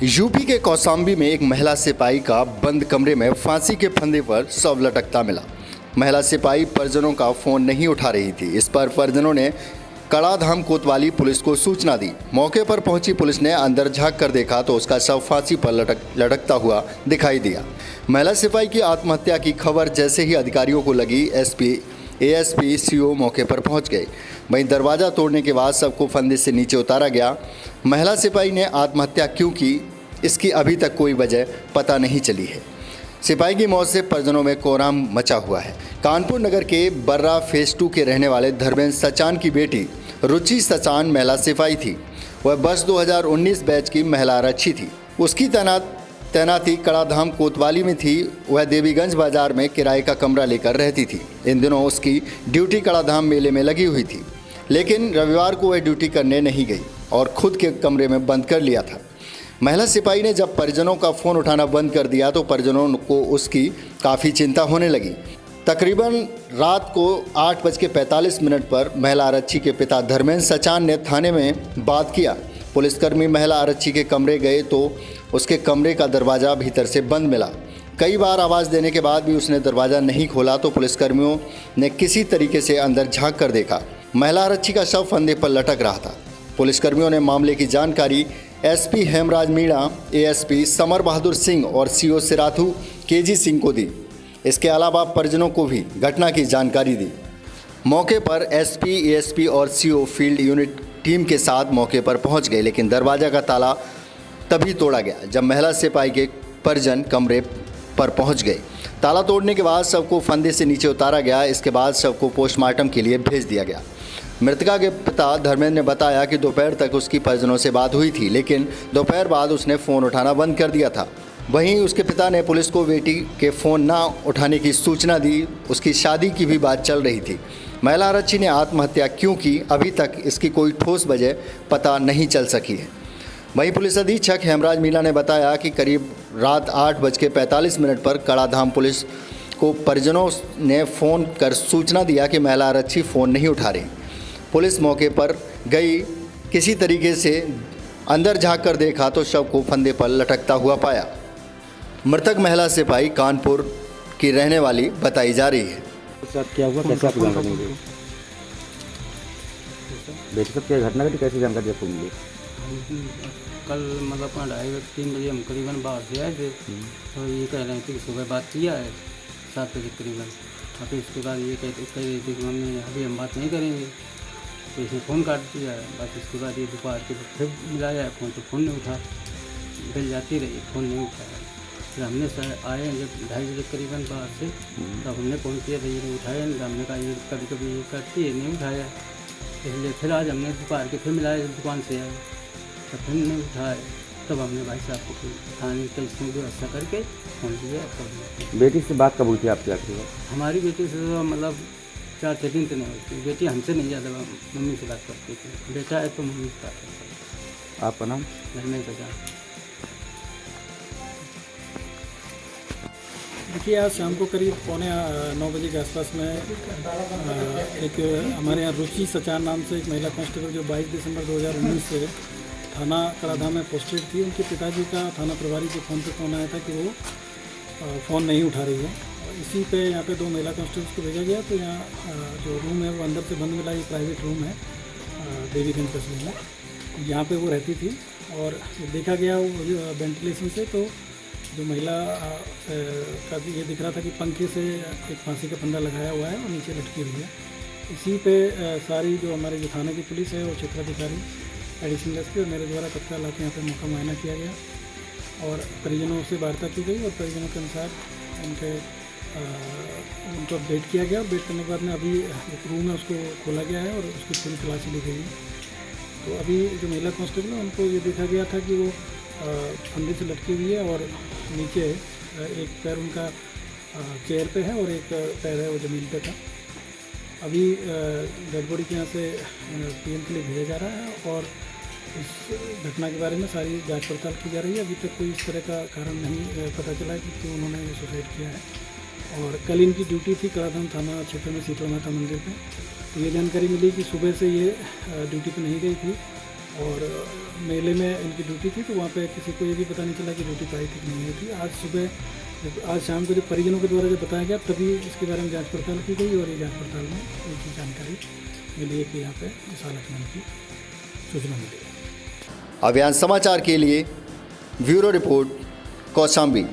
UP के कौशाम्बी में एक महिला सिपाही का बंद कमरे में फांसी के फंदे पर शव लटकता मिला। महिला सिपाही परिजनों का फोन नहीं उठा रही थी। इस पर परिजनों ने कड़ाधाम कोतवाली पुलिस को सूचना दी। मौके पर पहुंची पुलिस ने अंदर झांक कर देखा तो उसका शव फांसी पर लटकता हुआ दिखाई दिया। महिला सिपाही की आत्महत्या की खबर जैसे ही अधिकारियों को लगी, एसपी, एएसपी, सीओ मौके पर पहुंच गए। वहीं दरवाज़ा तोड़ने के बाद सबको फंदे से नीचे उतारा गया। महिला सिपाही ने आत्महत्या क्यों की, इसकी अभी तक कोई वजह पता नहीं चली है। सिपाही की मौत से परिजनों में कोहराम मचा हुआ है। कानपुर नगर के बर्रा फेज 2 के रहने वाले धर्मेंद्र सचान की बेटी रुचि सचान महिला सिपाही थी। वह वर्ष 2019 बैच की महिला आरक्षी थी। उसकी तैनाती कड़ाधाम कोतवाली में थी। वह देवीगंज बाजार में किराए का कमरा लेकर रहती थी। इन दिनों उसकी ड्यूटी कड़ाधाम मेले में लगी हुई थी, लेकिन रविवार को वह ड्यूटी करने नहीं गई और खुद के कमरे में बंद कर लिया था। महिला सिपाही ने जब परिजनों का फ़ोन उठाना बंद कर दिया तो परिजनों को उसकी काफ़ी चिंता होने लगी। तकरीबन रात को 8:45 पर महिला आरक्षी के पिता धर्मेंद्र सचान ने थाने में बात किया। पुलिसकर्मी महिला आरक्षी के कमरे गए तो उसके कमरे का दरवाज़ा भीतर से बंद मिला। कई बार आवाज़ देने के बाद भी उसने दरवाज़ा नहीं खोला तो पुलिसकर्मियों ने किसी तरीके से अंदर झांक कर देखा। महिला आरक्षी का शव फंदे पर लटक रहा था। पुलिसकर्मियों ने मामले की जानकारी एसपी हेमराज मीणा, एएसपी समर बहादुर सिंह और सीओ सिराथू केजी सिंह को दी। इसके अलावा परिजनों को भी घटना की जानकारी दी। मौके पर एसपी, एएसपी और सीओ फील्ड यूनिट टीम के साथ मौके पर पहुंच गए, लेकिन दरवाज़ा का ताला तभी तोड़ा गया जब महिला सिपाही के परिजन कमरे पर पहुंच गए। ताला तोड़ने के बाद शव को फंदे से नीचे उतारा गया। इसके बाद शव को पोस्टमार्टम के लिए भेज दिया गया। मृतका के पिता धर्मेंद्र ने बताया कि दोपहर तक उसकी परिजनों से बात हुई थी, लेकिन दोपहर बाद उसने फ़ोन उठाना बंद कर दिया था। वहीं उसके पिता ने पुलिस को बेटी के फ़ोन ना उठाने की सूचना दी। उसकी शादी की भी बात चल रही थी। महिला आरक्षी ने आत्महत्या क्यों की, अभी तक इसकी कोई ठोस वजह पता नहीं चल सकी है। वहीं पुलिस अधीक्षक हेमराज मीणा ने बताया कि करीब रात 8:45 पर कड़ाधाम पुलिस को परिजनों ने फ़ोन कर सूचना दिया कि महिला आरक्षी फ़ोन नहीं उठा रही। पुलिस मौके पर गई, किसी तरीके से अंदर झांक कर देखा तो शव को फंदे पर लटकता हुआ पाया। मृतक महिला सिपाही कानपुर की रहने वाली बताई जा रही है। क्या हुआ, कैसे आपको जानकारी मिली? बेटी साहब क्या घटना घटी, कैसी जानकारी आपको मिली? कल मतलब 2:30-3 बजे हम करीबन बाहर से आए थे, तो ये कह रहे थे कि सुबह बात किया है 7 बजे करीबन। और फिर उसके बाद ये कह रही थी कि मम्मी अभी हम बात नहीं करेंगे, तो इसने फ़ोन काट दिया है। बस इसके बाद ये दोपहर के फिर मिलाया है फ़ोन, तो फ़ोन नहीं उठा, बिल जाती रही, फ़ोन नहीं उठाया। फिर हमने आए जब 2:30 बजे करीबन बाहर से, तब हमने फ़ोन किया था, ये नहीं उठाया नहीं। हमने कहा ये कभी कभी ये करती है, नहीं उठाया, इसलिए फिर आज हमने दोपहर के फिर मिलाया जब दुकान से आए, तब फिर नहीं उठाया। तब हमने भाई साहब को फिर थाने का इसमें व्यवस्था करके फ़ोन किया। बेटी से बात कब हुई थी आपकी आखिरी? हमारी बेटी से तो मतलब 4 दिन तो नहीं होती। बेटी हमसे नहीं ज़्यादा मम्मी से बात करती थी। बेटा है तो मम्मी से बात करती थी। आपका नाम? धर्मेंद्र सचान। देखिए, आज शाम को करीब 8:45 बजे के आसपास में एक हमारे यहाँ रुचि सचान नाम से एक महिला कांस्टेबल जो 22 दिसंबर 2019 से थाना कड़ाधाम में पोस्टेड थी, उनके पिताजी का थाना प्रभारी के फ़ोन पे फ़ोन आया था कि वो फ़ोन नहीं उठा रही है। इसी पे यहाँ पे 2 महिला कांस्टेबल्स को भेजा गया। तो यहाँ जो रूम है वो अंदर से बंद मिला। ये प्राइवेट रूम है देवीगंज कस्बे में, यहाँ पे वो रहती थी। और देखा गया वो वेंटिलेशन से तो जो महिला का ये दिख रहा था कि पंखे से एक फांसी का फंदा लगाया हुआ है और नीचे लटकी हुई है। इसी पे सारी जो हमारे जो थाने की पुलिस है वो क्षेत्राधिकारी एडिशनल एसपी और मेरे द्वारा तत्काल आके यहाँ पे मौका मुआयना किया गया और परिजनों से वार्ता की गई और परिजनों के अनुसार उनको अपडेट किया गया। अपडेट करने के बाद में अभी एक रूम है उसको खोला गया है और उसकी पूरी तलाशी ली गई है। तो अभी जो महिला कांस्टेबल है उनको ये देखा गया था कि वो फंदे से लटकी हुई है और नीचे एक पैर उनका चेयर पे है और एक पैर है वो ज़मीन पे था। अभी डेड बॉडी के यहाँ से पीएम के लिए भेजा जा रहा है और इस घटना के बारे में सारी जांच पड़ताल की जा रही है। अभी तक कोई इस तरह का कारण नहीं पता चला है कि क्यों उन्होंने सुसाइड किया है। और कल इनकी ड्यूटी थी कड़ाधाम थाना क्षेत्र में शीतला माता मंदिर पे। तो ये जानकारी मिली कि सुबह से ये ड्यूटी पे नहीं गई थी और मेले में इनकी ड्यूटी थी, तो वहाँ पे किसी को ये भी पता नहीं चला कि ड्यूटी पाई थी कि नहीं हुई थी। आज सुबह आज शाम को जब परिजनों के द्वारा जब बताया गया, तभी इसके बारे में जांच पड़ताल की गई और ये जांच पड़ताल में इनकी जानकारी मिली है कि यहाँ पे इस हालत में इनकी सूचना मिली है। अभियान समाचार के लिए ब्यूरो रिपोर्ट कौशाम्बी।